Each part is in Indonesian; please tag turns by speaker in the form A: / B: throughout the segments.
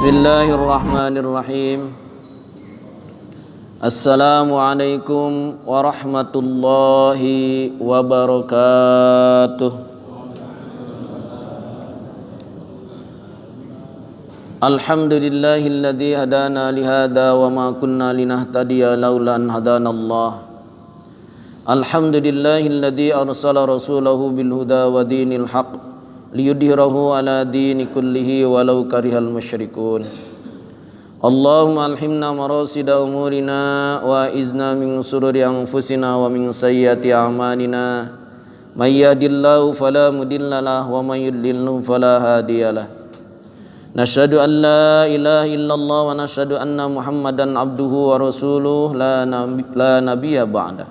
A: Bismillahirrahmanirrahim. Assalamualaikum warahmatullahi wabarakatuh. Alhamdulillahilladzi hadana lihada wa ma kunna linahtadiya laula an hadanallah. Alhamdulillahilladzi arsala rasulahu bil huda wa dinil haqq liyudhhirahu ala dini kullihi walau karihal musyrikun. Allahumma alhimna marasida umurina wa izna min sururi anfusina wa min sayyiati a'malina. May yahdihillahu fala mudilla lahu wa may yudlilhu fala hadiyalah. Nashhadu an la ilaha illallah wa nashhadu anna Muhammadan abduhu wa rasuluh la nabiyya ba'da.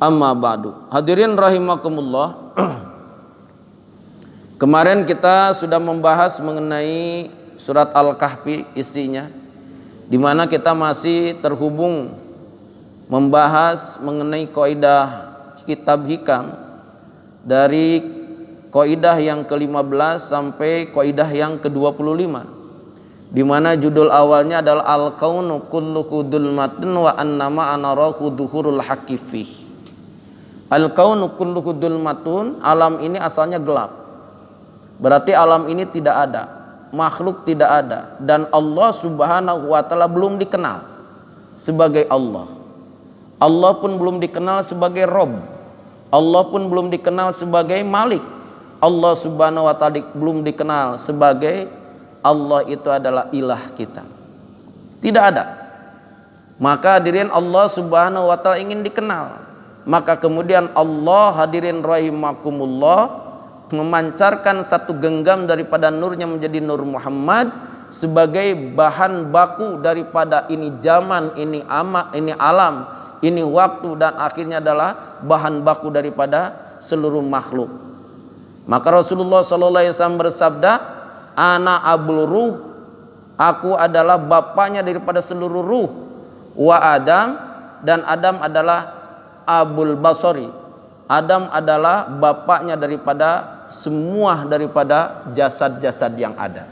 A: Amma ba'du. Hadirin rahimakumullah. Kemarin kita sudah membahas mengenai surat Al-Kahfi isinya, di mana kita masih terhubung membahas mengenai kaidah kitab hikam dari kaidah yang ke-15 sampai kaidah yang ke-25, di mana judul awalnya adalah Al-Kaunu kulluhu dzulmatun wa annama anarahu dhuhurul haqqi fih. Al-Kaunu kulluhu dzulmatun, alam ini asalnya gelap. Berarti alam ini tidak ada, makhluk tidak ada, dan Allah subhanahu wa ta'ala belum dikenal sebagai Allah. Allah pun belum dikenal sebagai Rabb. Allah pun belum dikenal sebagai Malik. Allah subhanahu wa ta'ala belum dikenal sebagai Allah itu adalah ilah kita. Tidak ada. Maka hadirin, Allah subhanahu wa ta'ala ingin dikenal. Maka kemudian Allah, hadirin rahimakumullah, memancarkan satu genggam daripada nurnya menjadi Nur Muhammad sebagai bahan baku daripada ini zaman, ini alam, ini waktu, dan akhirnya adalah bahan baku daripada seluruh makhluk. Maka Rasulullah SAW bersabda, ana abul ruh, aku adalah bapaknya daripada seluruh ruh, wa Adam, dan Adam adalah abul basari, Adam adalah bapaknya daripada semua daripada jasad-jasad yang ada.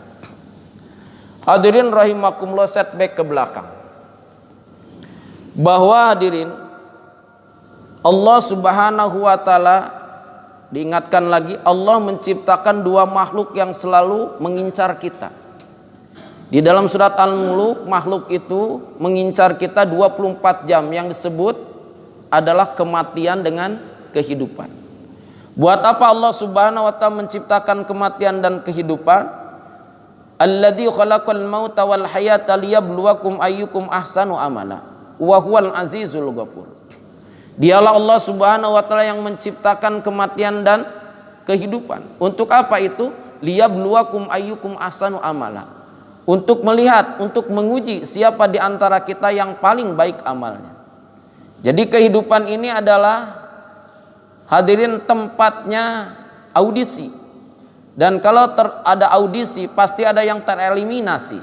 A: Hadirin rahimakumullah, setback ke belakang, bahwa hadirin, Allah subhanahu wa ta'ala, diingatkan lagi, Allah menciptakan dua makhluk yang selalu mengincar kita. Di dalam surat Al-Mulk, makhluk itu mengincar kita 24 jam, yang disebut adalah kematian dengan kehidupan. Buat apa Allah subhanahu wa ta'ala menciptakan kematian dan kehidupan? Alladzi khalaqal mauta wal hayata liyabluwakum ayyukum ahsanu amala wa huwal azizul ghafur. Dialah Allah subhanahu wa ta'ala yang menciptakan kematian dan kehidupan. Untuk apa itu? Liyabluwakum ayyukum ahsanu amala. Untuk melihat, untuk menguji siapa di antara kita yang paling baik amalnya. Jadi kehidupan ini adalah, hadirin, tempatnya audisi. Dan kalau ada audisi, pasti ada yang tereliminasi.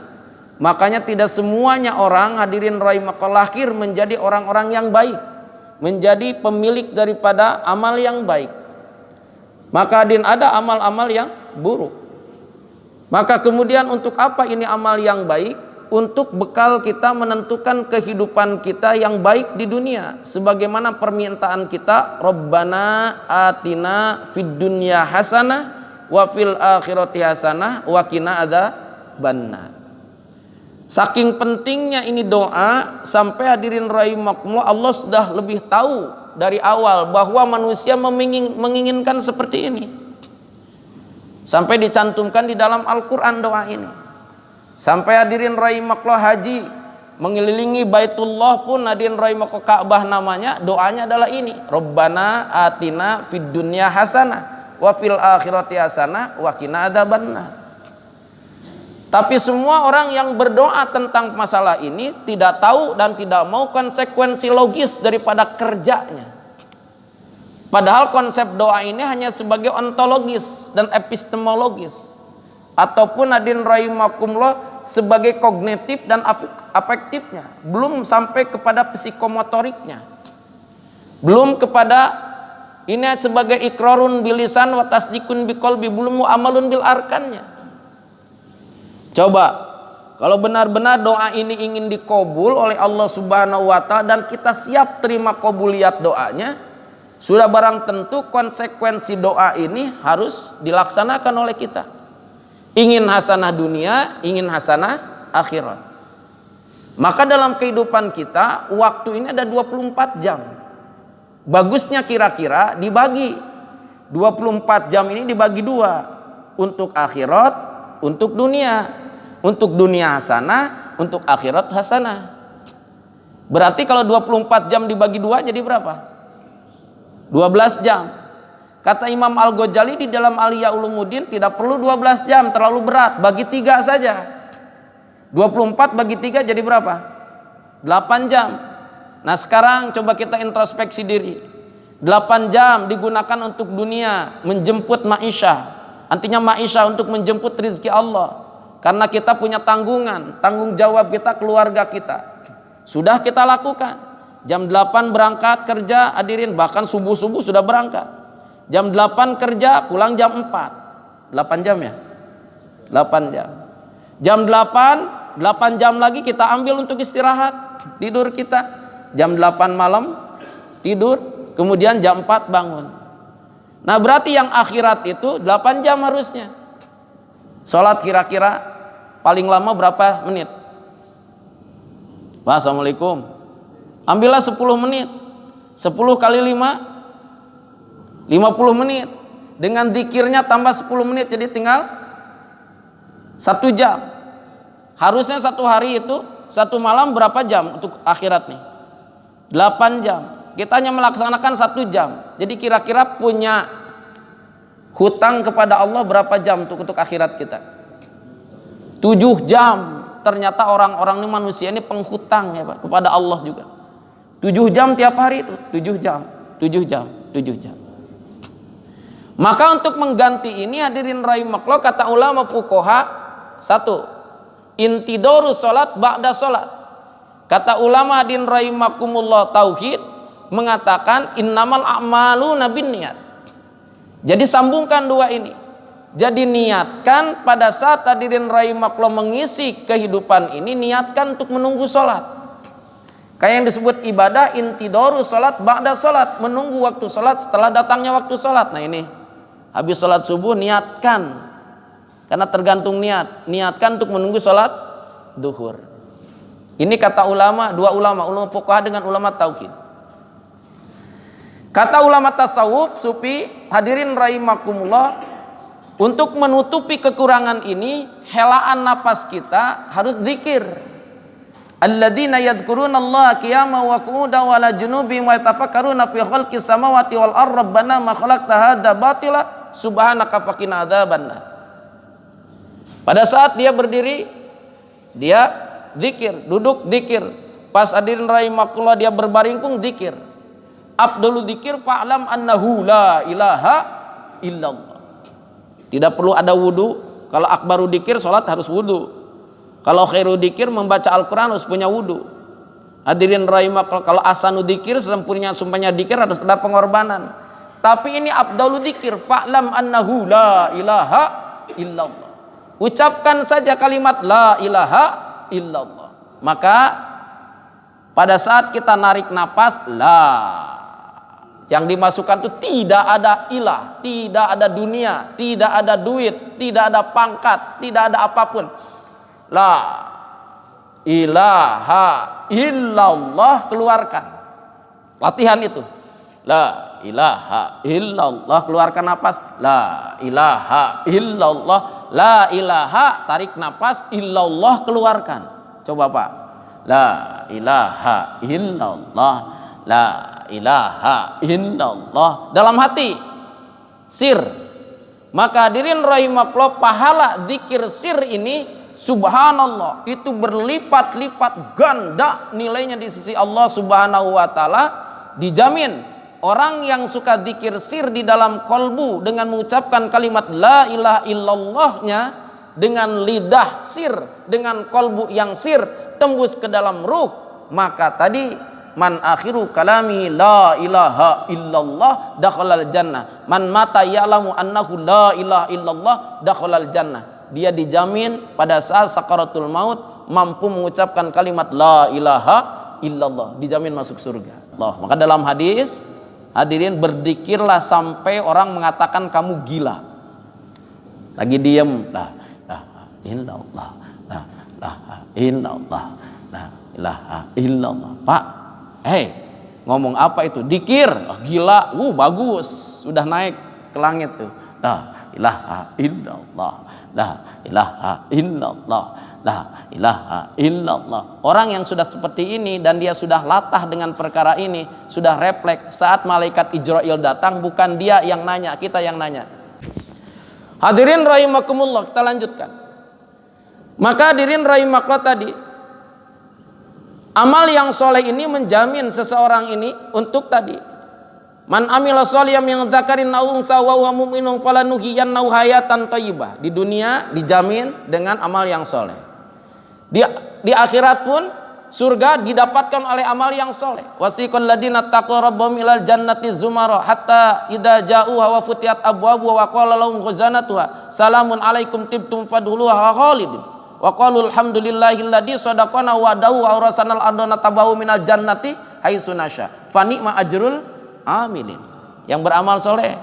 A: Makanya tidak semuanya orang, hadirin rahimakumullah, lahir menjadi orang-orang yang baik, menjadi pemilik daripada amal yang baik. Maka hadirin, ada amal-amal yang buruk. Maka kemudian untuk apa ini amal yang baik? Untuk bekal kita menentukan kehidupan kita yang baik di dunia, sebagaimana permintaan kita, Rabbana atina fid dunya hasanah wa fil akhirati hasanah wa qina adzabannar. Saking pentingnya ini doa, sampai hadirin rahimakumullah, Allah sudah lebih tahu dari awal bahwa manusia menginginkan seperti ini. Sampai dicantumkan di dalam Al-Qur'an doa ini. Sampai hadirin rahimakumullah, haji mengelilingi Baitullah pun, hadirin rahimakumullah, Ka'bah namanya, doanya adalah ini, Rabbana atina fid dunya hasanah wa fil akhirati hasanah wa qina adzabannar. Tapi semua orang yang berdoa tentang masalah ini tidak tahu dan tidak mau konsekuensi logis daripada kerjanya. Padahal konsep doa ini hanya sebagai ontologis dan epistemologis, ataupun hadirin rahimakumullah sebagai kognitif dan afektifnya, belum sampai kepada psikomotoriknya, belum kepada ini sebagai ikrarun bilisan wa tasdikun biqalbi, belum amalun bil arkannya. Coba kalau benar-benar doa ini ingin dikabul oleh Allah Subhanahu wa taala dan kita siap terima kabuliat doanya, sudah barang tentu konsekuensi doa ini harus dilaksanakan oleh kita. Ingin hasanah dunia, ingin hasanah akhirat. Maka dalam kehidupan kita waktu ini ada 24 jam. Bagusnya kira-kira dibagi 24 jam ini dibagi dua, untuk akhirat, untuk dunia. Untuk dunia hasanah, untuk akhirat hasanah. Berarti kalau 24 jam dibagi dua jadi berapa? 12 jam. Kata Imam Al-Ghazali di dalam Aliyah Ulumuddin, tidak perlu 12 jam, terlalu berat, bagi 3 saja. 24 bagi 3 jadi berapa? 8 jam. Nah sekarang coba kita introspeksi diri. 8 jam digunakan untuk dunia, menjemput ma'isyah. Artinya ma'isyah untuk menjemput rizki Allah. Karena kita punya tanggungan, tanggung jawab kita, keluarga kita. Sudah kita lakukan. Jam 8 berangkat kerja, hadirin, bahkan subuh-subuh sudah berangkat. Jam 8 kerja, pulang jam 4. 8 jam ya? 8 jam. Jam 8 jam lagi kita ambil untuk istirahat, tidur kita. Jam 8 malam tidur, kemudian jam 4 bangun. Nah berarti yang akhirat itu 8 jam harusnya. Sholat kira-kira paling lama berapa menit? Pak, assalamualaikum. Ambillah 10 menit. 10 kali 5 50 menit. Dengan zikirnya tambah 10 menit, jadi tinggal 1 jam. Harusnya satu hari itu, satu malam berapa jam untuk akhirat nih? 8 jam. Kita hanya melaksanakan 1 jam. Jadi kira-kira punya hutang kepada Allah berapa jam untuk akhirat kita? 7 jam. Ternyata orang-orang ini, manusia ini penghutang ya Pak, kepada Allah juga. 7 jam tiap hari itu, 7 jam, 7 jam, 7 jam. Maka untuk mengganti ini, hadirin rahimakallah, kata ulama fuqaha, 1, intidoru sholat ba'da sholat. Kata ulama hadirin rahimakumullah tauhid mengatakan innamal a'malu binniyat. Jadi sambungkan dua ini. Jadi niatkan pada saat hadirin rahimakallah mengisi kehidupan ini, niatkan untuk menunggu sholat. Kayak yang disebut ibadah intidoru sholat ba'da sholat, menunggu waktu sholat setelah datangnya waktu sholat. Nah ini habis sholat subuh niatkan, karena tergantung niat. Niatkan untuk menunggu sholat duhur. Ini kata ulama, dua ulama fuqaha dengan ulama tauhid. Kata ulama tasawuf sufi, hadirin rahimakumullah, untuk menutupi kekurangan ini, helaan napas kita harus zikir. Alladzina yadhkurunallaha qiyaman wa qu'udan wa ala junubihim wa yatafakkaruna fi khalqis samawati wal ardi rabbana ma khalaqta hadza batila subhanaka faqina adzabannar. Pada saat dia berdiri, dia zikir, duduk zikir. Pas hadirin rahimakumullah dia berbaringkung zikir. Abdul dzikir fa'lam annahu la ilaha illallah. Tidak perlu ada wudu. Kalau akbaru dzikir salat harus wudu. Kalau khairu dzikir membaca Al-Qur'an harus punya wudu. Hadirin rahimakallah, kalau asanu dzikir sempurna sumpahnya dzikir harus ada pengorbanan. Tapi ini abdul dzikir fa'lam annahu la ilaha illallah. Ucapkan saja kalimat la ilaha illallah. Maka pada saat kita narik napas, la, yang dimasukkan itu tidak ada ilah, tidak ada dunia, tidak ada duit, tidak ada pangkat, tidak ada apapun. La ilaha illallah, keluarkan. Latihan itu. La ilaha illallah, keluarkan napas. La ilaha illallah, la ilaha, tarik napas, illallah, keluarkan. Coba Pak. La ilaha illallah, la ilaha illallah, dalam hati sir. Maka hadirin rahimakallah, pahala zikir sir ini subhanallah itu berlipat-lipat ganda nilainya di sisi Allah Subhanahu wa taala. Dijamin orang yang suka zikir sir di dalam kolbu dengan mengucapkan kalimat la ilaha illallahnya dengan lidah sir, dengan kolbu yang sir, tembus ke dalam ruh, maka tadi man akhiru kalami la ilaha illallah dakhalal jannah, man mata ya'lamu annahu la ilaha illallah dakhalal jannah. dia dijamin pada saat sakaratul maut mampu mengucapkan kalimat la ilaha illallah, dijamin masuk surga. Allah. Maka dalam hadis, hadirin, berzikirlah sampai orang mengatakan kamu gila. Lagi diem, la ilaha illallah, la ilaha illallah, la ilaha illallah. Pak, ngomong apa itu? Dikir. Oh, gila. Bagus. Sudah naik ke langit tuh. La ilaha illallah, la ilaha illallah, la ilaha illallah. Orang yang sudah seperti ini dan dia sudah latah dengan perkara ini, sudah refleks, saat malaikat Israil datang bukan dia yang nanya, kita yang nanya. Hadirin rahimakumullah, kita lanjutkan. Maka hadirin rahimakumullah, tadi amal yang soleh ini menjamin seseorang ini untuk tadi, man amila sholihan min dzakarin aw unsa wa huwa mu'minun falanuhyiyannahu hayatan thayyibah. Di dunia dijamin dengan amal yang soleh. Di akhirat pun surga didapatkan oleh amal yang soleh. Wasiqal ladina taqaw rabbahum ilal jannati zumara hatta idza ja'uha wa futiyat abwabuha wa qala lahum khazanatuha salamun alaikum tibtum fadkhuluha khalidin wa qalu alhamdulillahilladzi sadaqana wa'dahu wa awrasanal ardana tabahu minal jannati haitsu nasya fa ni'ma ajrul amilin. Yang beramal soleh.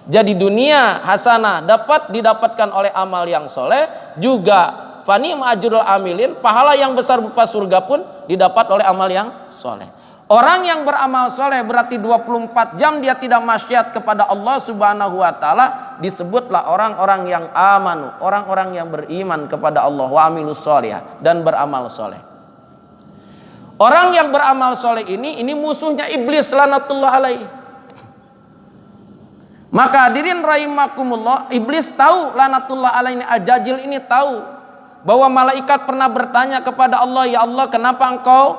A: Jadi dunia hasanah didapatkan oleh amal yang soleh, juga fani ma'ajurul amilin, pahala yang besar berupa surga pun didapat oleh amal yang soleh. Orang yang beramal soleh berarti 24 jam dia tidak maksiat kepada Allah subhanahu wa ta'ala, disebutlah orang-orang yang amanu, orang-orang yang beriman kepada Allah, wa amilus sholihah, dan beramal soleh. Orang yang beramal soleh ini musuhnya iblis lanatullah alaihi. Maka hadirin rahimakumullah, iblis tahu lanatullah alaihi, Ajajil ini tahu bahwa malaikat pernah bertanya kepada Allah, ya Allah, kenapa engkau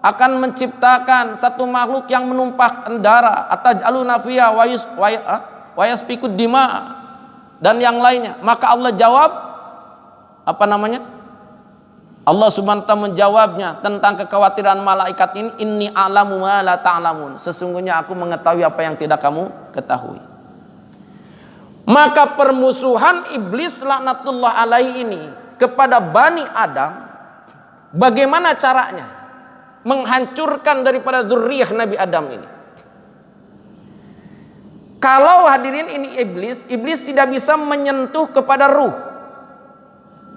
A: akan menciptakan satu makhluk yang menumpahkan darah, ataj'aluna fiha wa yasfikud dima, dan yang lainnya. Maka Allah jawab, Allah subhanahu wa ta'ala menjawabnya tentang kekhawatiran malaikat ini, inni a'lamu ma la ta'lamun, sesungguhnya aku mengetahui apa yang tidak kamu ketahui. Maka permusuhan iblis laknatullah alaihi ini kepada Bani Adam, bagaimana caranya menghancurkan daripada zurriyah Nabi Adam ini? Kalau hadirin ini iblis tidak bisa menyentuh kepada ruh,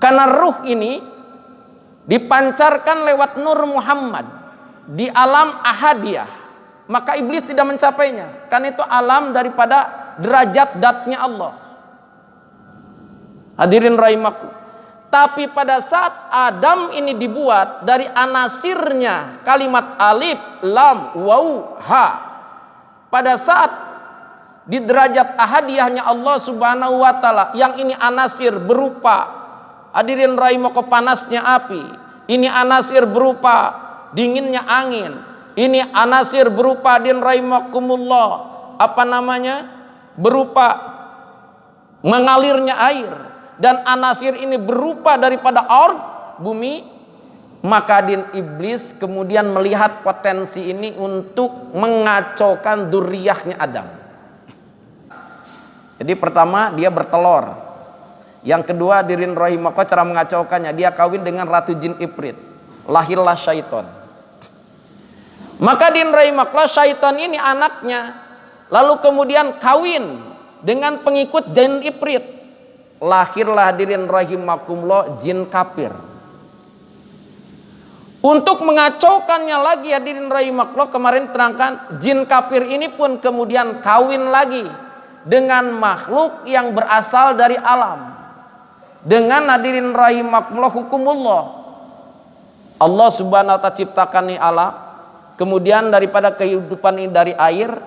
A: karena ruh ini dipancarkan lewat nur Muhammad di alam ahadiyah, maka iblis tidak mencapainya, karena itu alam daripada derajat datnya Allah. Hadirin rahimaku. Tapi pada saat Adam ini dibuat dari anasirnya kalimat alif, lam, waw, ha, pada saat di derajat ahadiyahnya Allah subhanahu wa ta'ala, yang ini anasir berupa, hadirin rahimaku, panasnya api, ini anasir berupa dinginnya angin, ini anasir berupa, hadirin rahimakumullah, berupa mengalirnya air, dan anasir ini berupa daripada bumi. Maka iblis kemudian melihat potensi ini untuk mengacaukan dzurriyyahnya Adam. Jadi pertama dia bertelur, yang kedua hadirin rahimakumullah, cara mengacaukannya dia kawin dengan ratu jin Ifrit, lahirlah syaitan. Maka hadirin rahimakumullah, syaitan ini anaknya lalu kemudian kawin dengan pengikut jin Ifrit, lahirlah hadirin rahimakumullah jin kafir. Untuk mengacaukannya lagi hadirin rahimakumullah, kemarin terangkan, jin kafir ini pun kemudian kawin lagi dengan makhluk yang berasal dari alam, dengan hadirin rahimakumullah hukumullah. Allah subhanahu wa ta'ala ciptakan ini alam, kemudian daripada kehidupan ini dari air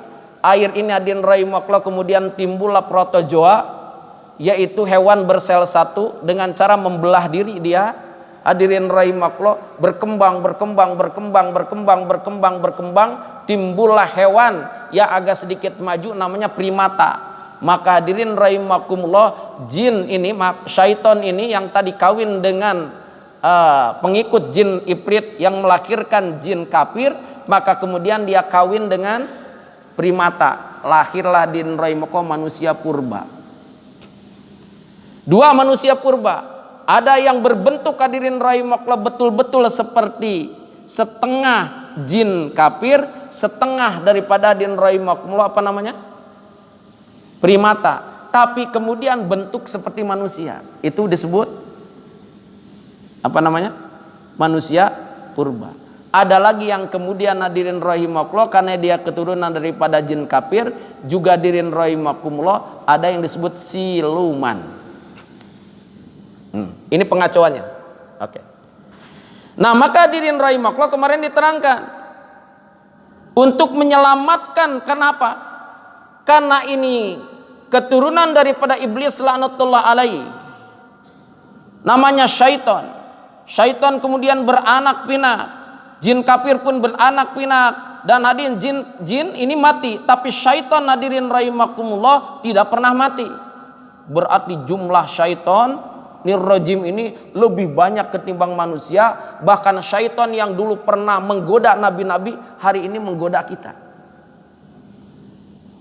A: ini hadirin rahimakumullah kemudian timbullah protozoa, yaitu hewan bersel satu, dengan cara membelah diri dia, hadirin rahimakumullah, berkembang, timbullah hewan yang agak sedikit maju namanya primata. Maka hadirin rahimakumullah, jin ini, syaitan ini yang tadi kawin dengan pengikut jin Ifrit yang melahirkan jin kafir, maka kemudian dia kawin dengan primata, lahirlah hadirin rahimakumullah manusia purba. Dua, manusia purba. Ada yang berbentuk hadirin rahimakumullah betul-betul seperti setengah jin kafir, setengah daripada hadirin rahimakumullah apa namanya? Primata. Tapi kemudian bentuk seperti manusia. Itu disebut apa namanya? Manusia purba. Ada lagi yang kemudian hadirin rahimakumullah karena dia keturunan daripada jin kafir, juga hadirin rahimakumullah ada yang disebut siluman. Ini pengacauannya. Oke. Nah, maka hadirin rahimakumullah kemarin diterangkan untuk menyelamatkan, kenapa? Karena ini keturunan daripada iblis laknatullah alaihi. Namanya syaitan. Syaitan kemudian beranak pinak. Jin kafir pun beranak pinak. Dan hadirin jin ini mati, tapi syaitan hadirin rahimakumullah tidak pernah mati. Berarti jumlah syaitan nirrojim ini lebih banyak ketimbang manusia. Bahkan syaitan yang dulu pernah menggoda nabi-nabi hari ini menggoda kita.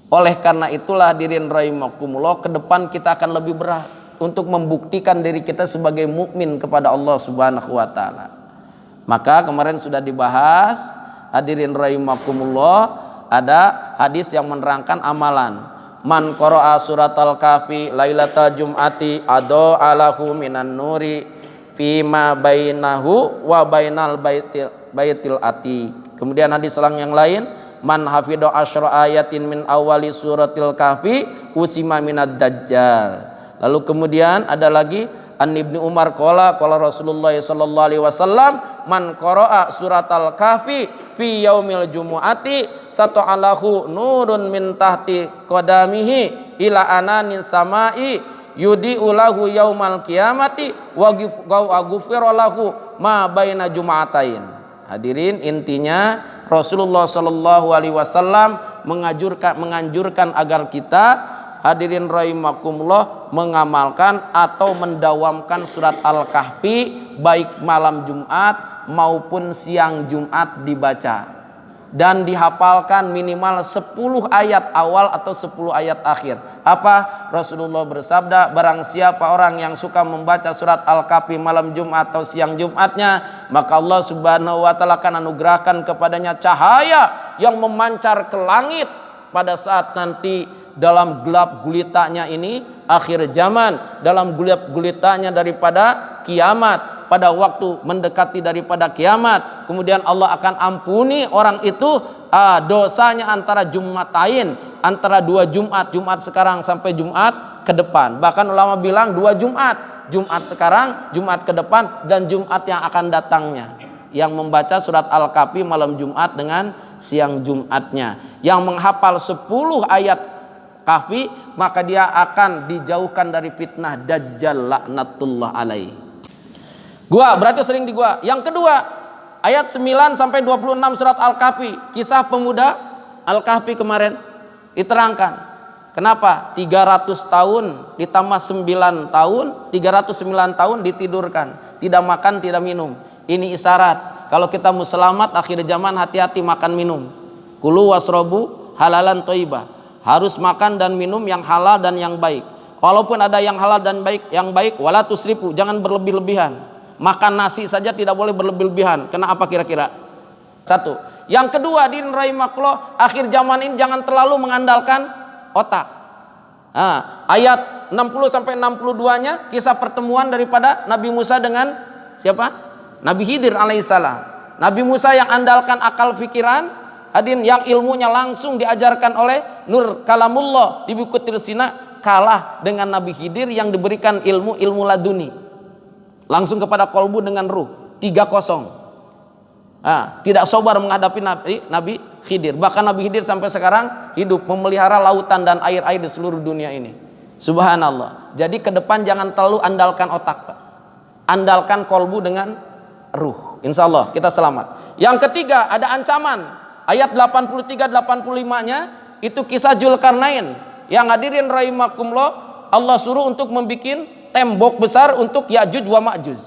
A: Oleh karena itulah hadirin rahimakumullah, ke depan kita akan lebih berat untuk membuktikan diri kita sebagai mukmin kepada Allah Subhanahu wa taala. Maka kemarin sudah dibahas hadirin rahimakumullah, ada hadis yang menerangkan amalan. Man qara'a suratal kahfi lailatal jum'ati alahu minan nuri fima bainahu wa bainal baitil ati. Kemudian hadis yang lain, man hafidha asyra ayatin min awali suratil kahfi usima minad dajjal. Lalu kemudian ada lagi An Ibnu Umar qala Rasulullah sallallahu alaihi wasallam, man qara'a suratal kahfi fi yaumil jumu'ati sata'alahu nurun min tahti qadamihi ila ananin samai yudi'u lahu yaumal qiyamati wa ghufira lahu ma baina jum'atain. Hadirin, intinya Rasulullah sallallahu alaihi wasallam menganjurkan agar kita hadirin rahimakumullah mengamalkan atau mendawamkan surat Al-Kahfi baik malam Jumat maupun siang Jumat dibaca dan dihafalkan minimal 10 ayat awal atau 10 ayat akhir. Apa? Rasulullah bersabda, barang siapa orang yang suka membaca surat Al-Kahfi malam Jumat atau siang Jumatnya, maka Allah Subhanahu wa taala akan anugerahkan kepadanya cahaya yang memancar ke langit pada saat nanti dalam gelap gulitanya ini akhir zaman, dalam gelap gulitanya daripada kiamat, pada waktu mendekati daripada kiamat, kemudian Allah akan ampuni orang itu dosanya antara Jumatain, antara 2 Jumat, Jumat sekarang sampai Jumat ke depan. Bahkan ulama bilang 2 Jumat, Jumat sekarang, Jumat ke depan, dan Jumat yang akan datangnya, yang membaca surat Al-Kahfi malam Jumat dengan siang Jumatnya, yang menghafal 10 ayat Kahfi, maka dia akan dijauhkan dari fitnah Dajjal laknatullah alaih. Gua berarti sering di gua. Yang kedua, ayat 9 sampai 26 surat Al-Kahfi, kisah pemuda Al-Kahfi kemarin diterangkan. Kenapa? 300 tahun ditambah 9 tahun, 309 tahun ditidurkan, tidak makan, tidak minum. Ini isyarat kalau kita mau selamat akhir zaman, hati-hati makan minum. Kulu wasrobu halalan thayyibah. Harus makan dan minum yang halal dan yang baik. Walaupun ada yang halal dan baik, yang baik wala tusrifu, jangan berlebih-lebihan. Makan nasi saja tidak boleh berlebih-lebihan. Kenapa kira-kira? Satu. Yang kedua, din rahimakumullah, akhir zaman ini jangan terlalu mengandalkan otak. Ayat 60 sampai 62-nya kisah pertemuan daripada Nabi Musa dengan siapa? Nabi Khidir alaihissalam. Nabi Musa yang andalkan akal fikiran, hadirin, yang ilmunya langsung diajarkan oleh Nur Kalamullah di Bukit Tirsina, kalah dengan Nabi Khidir yang diberikan ilmu laduni langsung kepada kolbu dengan ruh 3-0. Tidak sabar menghadapi Nabi Khidir. Bahkan Nabi Khidir sampai sekarang hidup memelihara lautan dan air-air di seluruh dunia ini. Subhanallah. Jadi ke depan jangan terlalu andalkan otak, Pak. Andalkan kolbu dengan ruh. Insya Allah kita selamat. Yang ketiga, ada ancaman. Ayat 83-85-nya itu kisah Zulkarnain yang hadirin rahimakumullah, Allah suruh untuk membuat tembok besar untuk Ya'juj wa Ma'juj.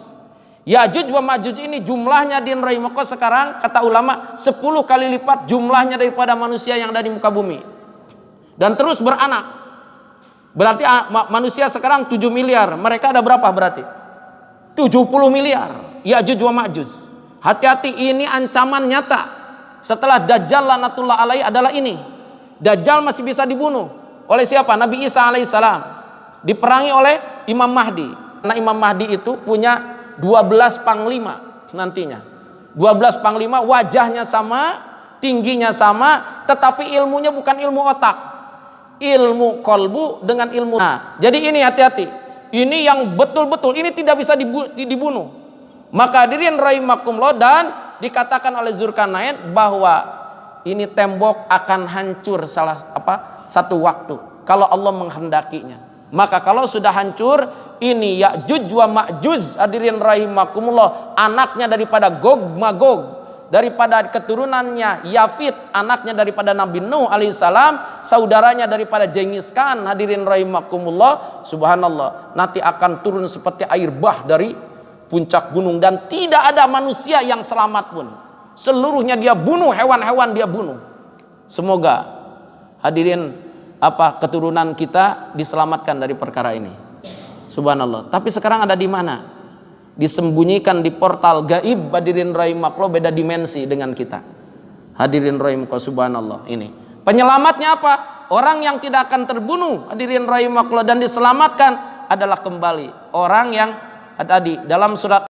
A: Ya'juj wa Ma'juj ini jumlahnya hadirin rahimakumullah sekarang kata ulama 10 kali lipat jumlahnya daripada manusia yang ada di muka bumi. Dan terus beranak. Berarti manusia sekarang 7 miliar. Mereka ada berapa berarti? 70 miliar. Ya'juj wa Ma'juj. Hati-hati, ini ancaman nyata. Setelah Dajjal laknatullah alaihi adalah ini. Dajjal masih bisa dibunuh. Oleh siapa? Nabi Isa alaihissalam. Diperangi oleh Imam Mahdi. Karena Imam Mahdi itu punya 12 panglima nantinya. 12 panglima, wajahnya sama, tingginya sama, tetapi ilmunya bukan ilmu otak, ilmu kolbu dengan ilmu. Nah, jadi ini hati-hati. Ini yang betul-betul ini tidak bisa dibunuh. Maka hadirin rahimakumullah, dan dikatakan oleh Zulkarnain bahwa ini tembok akan hancur satu waktu kalau Allah menghendakinya. Maka kalau sudah hancur, ini Ya'juj wa Ma'juj, hadirin rahimakumullah, anaknya daripada Gog Magog, daripada keturunannya Yafit, anaknya daripada Nabi Nuh alaihissalam, saudaranya daripada Genghis Khan, hadirin rahimakumullah, subhanallah, nanti akan turun seperti air bah dari puncak gunung, dan tidak ada manusia yang selamat pun. Seluruhnya dia bunuh, hewan-hewan dia bunuh. Semoga hadirin keturunan kita diselamatkan dari perkara ini. Subhanallah. Tapi sekarang ada di mana? Disembunyikan di portal gaib, hadirin rahimakumullah, beda dimensi dengan kita. Hadirin rahimakumullah, subhanallah. Ini penyelamatnya apa? Orang yang tidak akan terbunuh, hadirin rahimakumullah, dan diselamatkan adalah kembali orang yang tadi dalam surat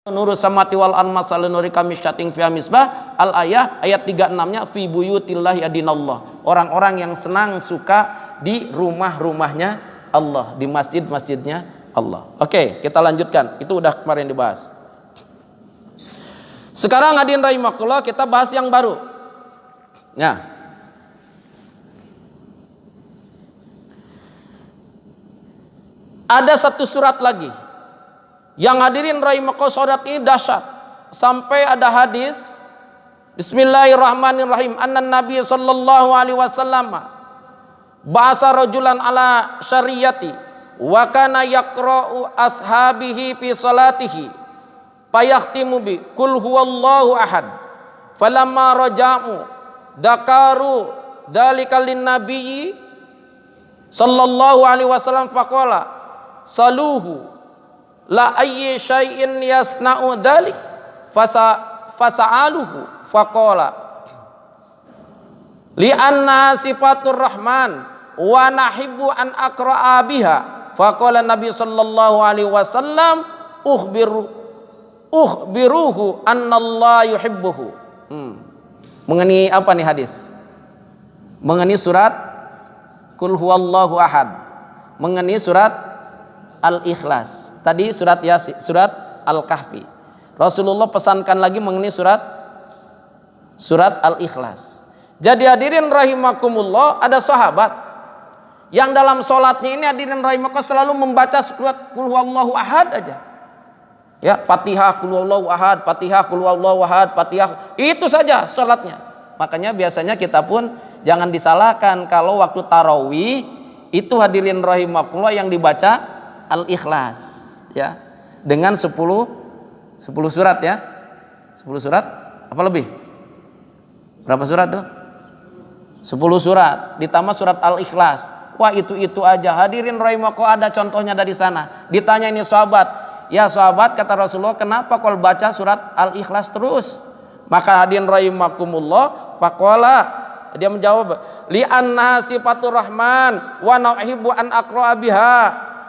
A: Nurus samawati wal ardh masalun nuri kamishkatin fiha misbah al-ayah ayat 36-nya fi buyutillahi adinallah. Orang-orang yang senang suka di rumah-rumahnya Allah, di masjid-masjidnya Allah. Oke, kita lanjutkan. Itu udah kemarin dibahas. Sekarang hadirin rahimakumullah, kita bahas yang baru. Ya. Ada satu surat lagi yang hadirin rahimakumullah, surat ini dahsyat. Sampai ada hadis Bismillahirrahmanirrahim, annan Nabi sallallahu alaihi wasallam ba'asa rajulan ala syariyati wa kana yaqra'u ashabihi fi salatihi fayahtimu bi qul huwallahu ahad falamma raja'u dakaru dzalika lin nabiyyi sallallahu alaihi wasallam faqala saluhu la ayyi syai'in yasna'u dzalik fasa'aluhu faqala li anna sifatur rahman wa nahibbu an aqra'a biha faqala nabi sallallahu alaihi wasallam ukhbiruhu annallaha yuhibbuhu. Mengenai apa nih hadis? Mengenai surat Qul huwallahu ahad, mengenai surat Al-Ikhlas. Tadi surat Yasin, surat Al-Kahfi. Rasulullah pesankan lagi mengenai surat Al-Ikhlas. Jadi hadirin rahimakumullah, ada sahabat yang dalam sholatnya ini hadirin rahimakumullah selalu membaca surat Qul huwallahu ahad aja. Ya, Fatihah Qul huwallahu ahad, Fatihah Qul huwallahu ahad, Fatihah. Itu saja sholatnya. Makanya biasanya kita pun jangan disalahkan kalau waktu tarawih itu hadirin rahimakumullah yang dibaca Al-Ikhlas. Ya, dengan 10 surat ya. 10 surat apa lebih? Berapa surat tuh? 10 surat ditambah surat Al-Ikhlas. Wah, itu aja. Hadirin rahimakumullah, ada contohnya dari sana. Ditanya ini sahabat, "Ya sahabat," kata Rasulullah, "kenapa kau baca surat Al-Ikhlas terus?" Maka hadirin rahimakumullah, faqala, dia menjawab, "Li anna sifatur rahman wa nauhibbu an aqra'a biha."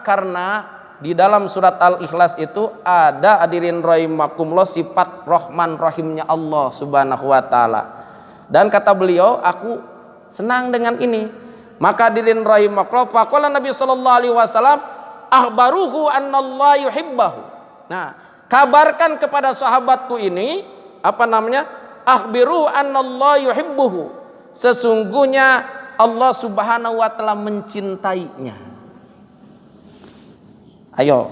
A: Karena di dalam surat Al-Ikhlas itu ada hadirin rahimakumullah sifat Rahman Rahimnya Allah Subhanahu wa taala. Dan kata beliau, aku senang dengan ini. Maka hadirin rahimakumullah, faqala Nabi sallallahu alaihi wasallam akhbaruhu annallaha yuhibbahu. Nah, kabarkan kepada sahabatku ini, akhbiruhu annallaha yuhibbuhu. Sesungguhnya Allah Subhanahu wa taala mencintainya. Ayo,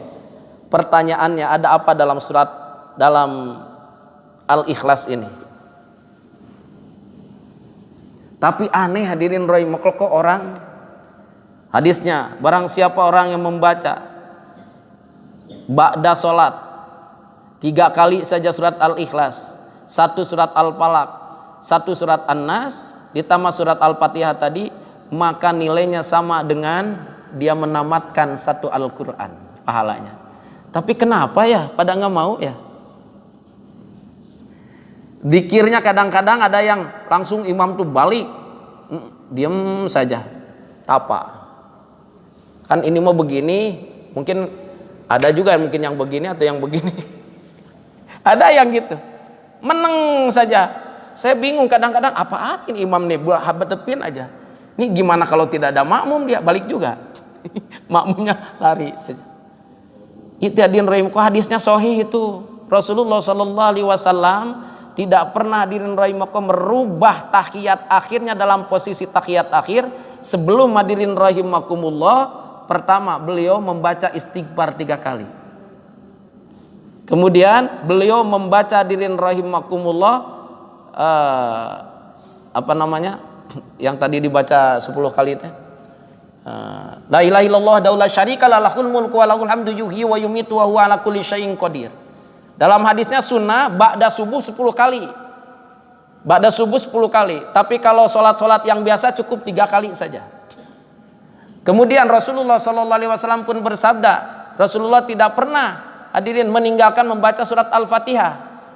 A: pertanyaannya, ada apa dalam Al-Ikhlas ini? Tapi aneh hadirin rahimakumullah, kok orang hadisnya, barang siapa orang yang membaca ba'da sholat 3 kali saja surat Al-Ikhlas, 1 surat Al-Falaq, 1 surat An-Nas, ditambah surat Al-Fatihah tadi, maka nilainya sama dengan dia menamatkan satu Al-Quran pahalanya. Tapi kenapa ya pada nggak mau ya? Zikirnya kadang-kadang ada yang langsung imam tuh balik, diam saja, tapa. Kan ini mau begini, mungkin ada juga mungkin yang begini atau yang begini. Ada yang gitu, meneng saja. Saya bingung kadang-kadang apaan ini imam nih, betepin aja. Ini gimana kalau tidak ada makmum, dia balik juga. Makmumnya lari saja. Itu hadirin rahimahku, hadisnya sahih itu. Rasulullah sallallahu alaihi wasallam tidak pernah hadirin rahimahku merubah tahiyat akhirnya dalam posisi tahiyat akhir. Sebelum hadirin rahimakumullah, pertama beliau membaca istighfar 3 kali. Kemudian beliau membaca hadirin rahimakumullah yang tadi dibaca 10 kali itu. La ilaha illallah la syarika lah, lahul mulku wa lahul hamdu yuhyi wa yumitu wa huwa ala kulli syai'in qadir. Dalam hadisnya sunnah ba'da subuh 10 kali. Ba'da subuh 10 kali. Tapi kalau sholat-sholat yang biasa cukup 3 kali saja. Kemudian Rasulullah SAW pun bersabda, Rasulullah tidak pernah hadirin meninggalkan membaca surat Al-Fatihah.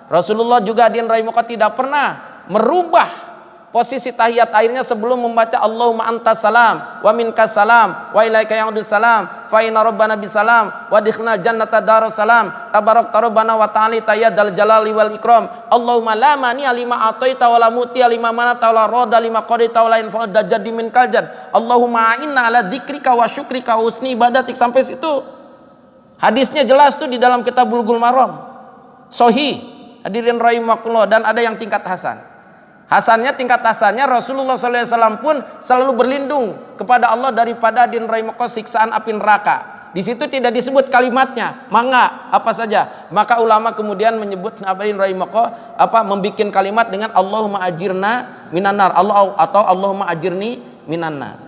A: Rasulullah juga hadirin rahimahullah tidak pernah merubah posisi tahiyat akhirnya sebelum membaca Allahumma antas salam wa minkas salam wa ilaika ya'udus salam fa inna rabbana bisalam wa dikhna jannata darus salam tabarakta rabbana wa ta'ala tayyadal jalali wal ikram Allahumma la mani'a lima ataita wa la muti'a lima manata wa la rada lima qadaita wa la yanfa'u jadi min kaljad Allahumma inna ala dzikrika wa syukrika wa husni ibadatik. Sampai situ hadisnya jelas tuh di dalam kitab Bulughul Maram, sahih hadirin rahimakumullah. Dan ada yang tingkat hasan. Tingkat hasannya Rasulullah SAW pun selalu berlindung kepada Allah daripada hadirin rahimakumullah siksaan api neraka. Di situ tidak disebut kalimatnya, mangga apa saja. Maka ulama kemudian menyebut hadirin rahimakumullah membikin kalimat dengan Allahumma ajirna minanar atau Allahumma ajirni minanar.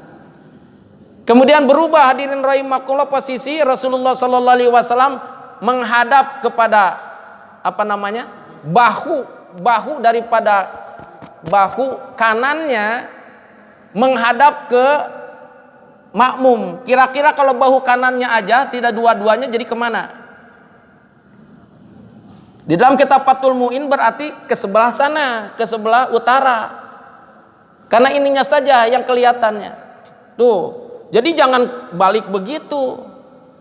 A: Kemudian berubah hadirin rahimakumullah posisi Rasulullah SAW menghadap kepada bahu daripada bahu kanannya menghadap ke makmum. Kira-kira kalau bahu kanannya aja tidak dua-duanya jadi kemana? Di dalam kitab Fathul Mu'in berarti ke sebelah sana, ke sebelah utara. Karena ininya saja yang kelihatannya. Tuh. Jadi jangan balik begitu.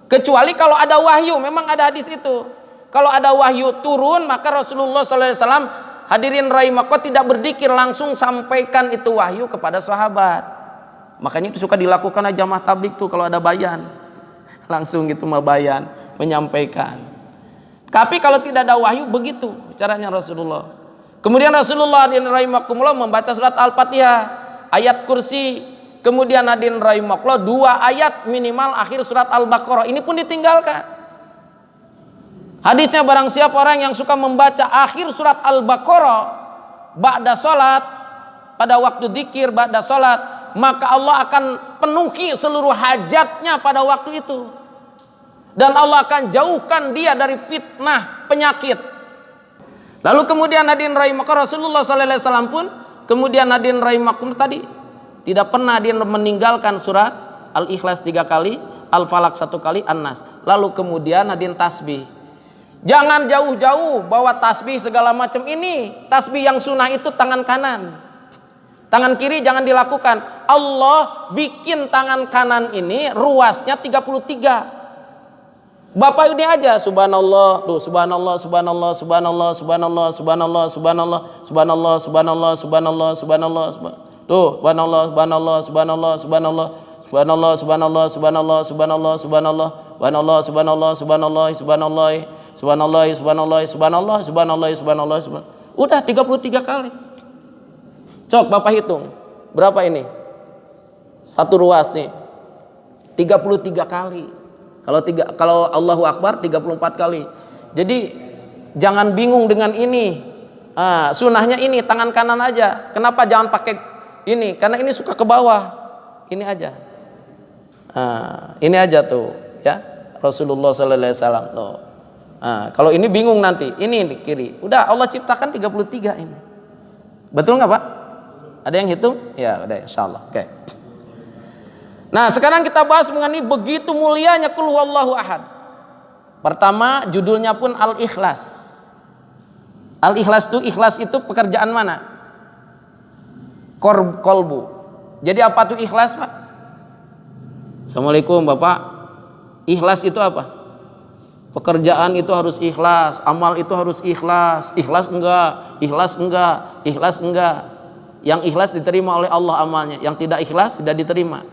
A: Kecuali kalau ada wahyu, memang ada hadis itu. Kalau ada wahyu turun, maka Rasulullah SAW hadirin rahimakumullah tidak berzikir, langsung sampaikan itu wahyu kepada sahabat. Makanya itu suka dilakukan aja jamaah tabligh tuh kalau ada bayan. Langsung gitu bayan, menyampaikan. Tapi kalau tidak ada wahyu begitu caranya Rasulullah. Kemudian Rasulullah hadirin rahimakumullah membaca surat Al-Fatihah, ayat kursi, kemudian hadirin rahimakumullah 2 ayat minimal akhir surat Al-Baqarah. Ini pun ditinggalkan. Hadisnya barang siapa orang yang suka membaca akhir surat Al-Baqarah ba'da salat, pada waktu zikir ba'da salat, maka Allah akan penuhi seluruh hajatnya pada waktu itu. Dan Allah akan jauhkan dia dari fitnah penyakit. Lalu kemudian hadirin rahimakumullah Rasulullah SAW pun kemudian hadirin rahimakumullah tadi tidak pernah dia meninggalkan surat Al-Ikhlas 3 kali, Al-Falaq 1 kali, An-Nas. Lalu kemudian hadirin tasbih. Jangan jauh-jauh bawa tasbih segala macam ini. Tasbih yang sunnah itu tangan kanan. Tangan kiri jangan dilakukan. Allah bikin tangan kanan ini ruasnya 33. Bapak ini aja subhanallah, tuh subhanallah, subhanallah, subhanallah, subhanallah, subhanallah, subhanallah, subhanallah, subhanallah, subhanallah, subhanallah, tuh subhanallah, subhanallah, subhanallah, subhanallah, subhanallah, subhanallah, subhanallah, subhanallah, subhanallah, subhanallah, subhanallah, subhanallah, subhanallah. Subhanallah, subhanallah, subhanallah, subhanallah, subhanallah, subhanallah. Udah 33 kali. Cok Bapak hitung. Berapa ini? Satu ruas nih. 33 kali. Kalau Allahu Akbar 34 kali. Jadi jangan bingung dengan ini. Sunnahnya ini tangan kanan aja. Kenapa jangan pakai ini? Karena ini suka ke bawah. Ini aja. Ini aja tuh, ya. Rasulullah sallallahu alaihi wasallam tuh. Kalau ini bingung nanti, ini di kiri. Udah Allah ciptakan 33 ini. Betul nggak Pak? Ada yang hitung? Ya udah insyaallah. Oke. Nah, sekarang kita bahas mengenai begitu mulianya Qul Huwallahu Ahad. Pertama, judulnya pun Al-Ikhlas. Al-Ikhlas itu pekerjaan mana? Kolbu. Jadi apa tuh ikhlas, Pak? Assalamualaikum, Bapak. Ikhlas itu apa? Pekerjaan itu harus ikhlas, amal itu harus ikhlas. Ikhlas enggak, ikhlas enggak, ikhlas enggak. Yang ikhlas diterima oleh Allah amalnya, yang tidak ikhlas tidak diterima.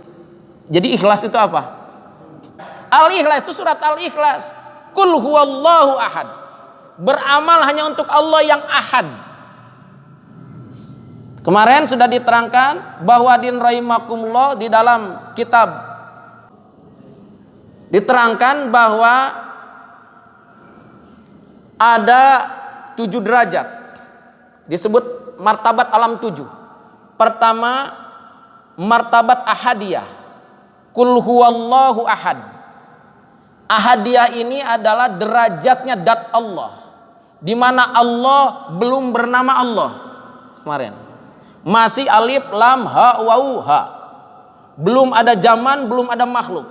A: Jadi ikhlas itu apa? Al-Ikhlas itu surat Al-Ikhlas. Qul huwallahu ahad. Beramal hanya untuk Allah yang ahad. Kemarin sudah diterangkan bahwa din rahimakumullah di dalam kitab diterangkan bahwa ada 7 derajat. Disebut martabat alam 7. Pertama, martabat ahadiyah. Qul huwallahu ahad. Ahadiyah ini adalah derajatnya zat Allah, di mana Allah belum bernama Allah. Kemarin masih alif lam ha wawu ha, belum ada zaman, belum ada makhluk.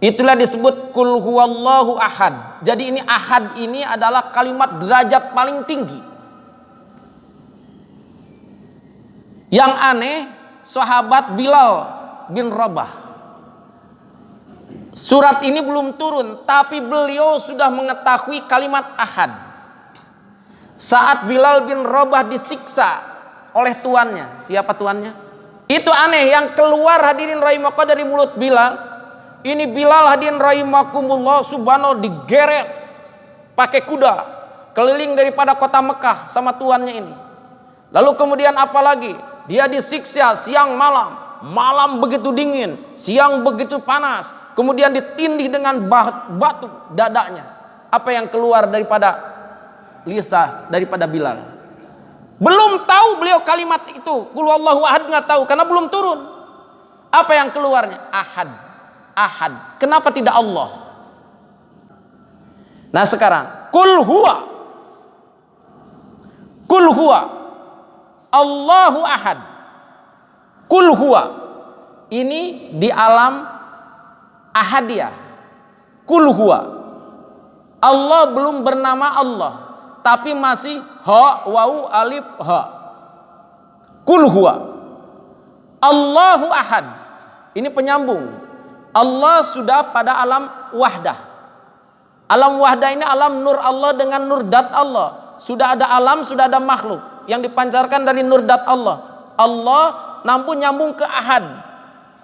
A: Itulah disebut Qul huwallahu ahad. Jadi ini ahad ini adalah kalimat derajat paling tinggi. Yang aneh, sahabat Bilal bin Rabah, surat ini belum turun, tapi beliau sudah mengetahui kalimat ahad. Saat Bilal bin Rabah disiksa oleh tuannya. Siapa tuannya? Itu aneh, yang keluar hadirin rahimakumullah dari mulut Bilal. Ini Bilal hadirin rahimakumullah subhanallah digeret pakai kuda keliling daripada kota Mekah sama tuannya ini. Lalu kemudian apa lagi? Dia disiksa siang malam. Malam begitu dingin, siang begitu panas. Kemudian ditindih dengan batu dadanya. Apa yang keluar daripada daripada Bilal? Belum tahu beliau kalimat itu. Qul huwallahu ahad, nggak tahu karena belum turun. Apa yang keluarnya? Ahad. Ahad. Kenapa tidak Allah? Nah sekarang, Qul huwa Allahu ahad. Qul huwa ini di alam ahadiyah. Qul huwa Allah belum bernama Allah, tapi masih ha wawu alif ha. Qul huwa Allahu ahad. Ini penyambung. Allah sudah pada alam wahdah. Alam wahdah ini alam nur Allah dengan nur dat Allah. Sudah ada alam, sudah ada makhluk yang dipancarkan dari nur dat Allah. Allah namun nyambung ke ahad,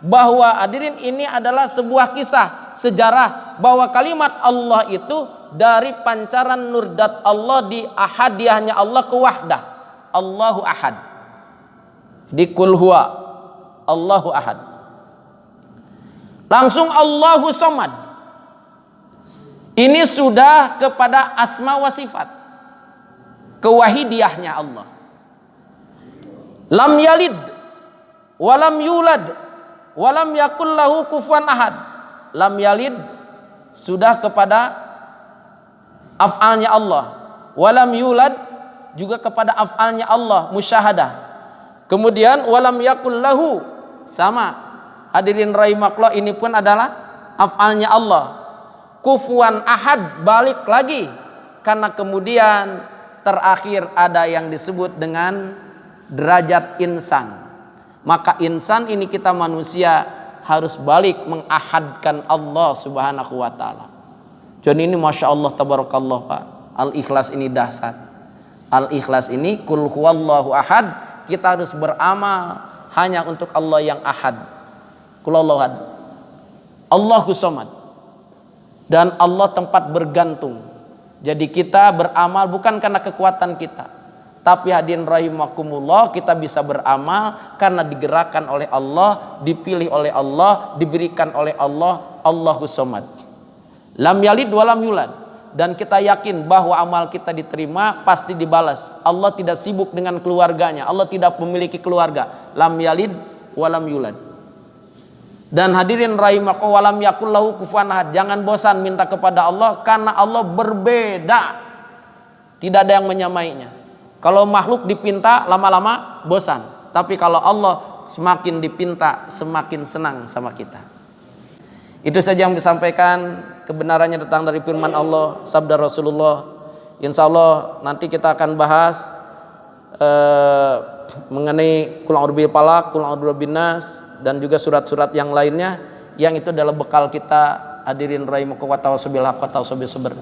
A: bahwa hadirin ini adalah sebuah kisah sejarah bahwa kalimat Allah itu dari pancaran nur dat Allah di ahadiyahnya Allah ke wahdah. Allahu ahad. Di Qul huwa Allahu ahad. Langsung Allahu somad. Ini sudah kepada asma wa sifat, kewahidiyahnya Allah. Lam yalid walam yulad walam yakul lahu kufuwan ahad. Lam yalid sudah kepada af'alnya Allah, walam yulad juga kepada af'alnya Allah musyahadah. Kemudian walam yakul lahu sama, hadirin rahimakumullah, ini pun adalah af'alnya Allah. Kufuwan ahad balik lagi, karena kemudian terakhir ada yang disebut dengan derajat insan. Maka insan ini kita manusia harus balik mengahadkan Allah subhanahu wa ta'ala. Jadi ini Masya Allah tabarakallah Pak. Al-Ikhlas ini dahsyat. Al-Ikhlas ini Qul huwallahu ahad. Kita harus beramal hanya untuk Allah yang ahad. Qul huwallahu ahad. Allahu somad. Dan Allah tempat bergantung. Jadi kita beramal bukan karena kekuatan kita, tapi hadirin rahimakumullah, kita bisa beramal karena digerakkan oleh Allah, dipilih oleh Allah, diberikan oleh Allah. Allahu somad. Lam yalid walam yulad. Dan kita yakin bahwa amal kita diterima, pasti dibalas. Allah tidak sibuk dengan keluarganya. Allah tidak memiliki keluarga. Lam yalid walam yulad. Dan hadirin rahimakumullah, walam yakul lahu kufuwan ahad. Jangan bosan minta kepada Allah, karena Allah berbeda. Tidak ada yang menyamainya. Kalau makhluk dipinta lama-lama bosan, tapi kalau Allah semakin dipinta semakin senang sama kita. Itu saja yang disampaikan, kebenarannya datang dari firman Allah, sabda Rasulullah. Insya Allah nanti kita akan bahas mengenai Qul a'udzu birabbil falaq, Qul a'udzu birabbin nas, dan juga surat-surat yang lainnya, yang itu adalah bekal kita. Hadirin rahimakumullah, tawassul haqq wa tawassul bis sabr.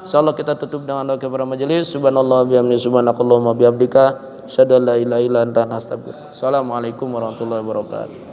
A: Insyaallah kita tutup dengan doa kepada majelis. Subhanallah bihamdihi, subhanakallahumma bihamdika, asyhadu an la ilaha illa anta, astaghfiruka. Assalamualaikum warahmatullahi wabarakatuh.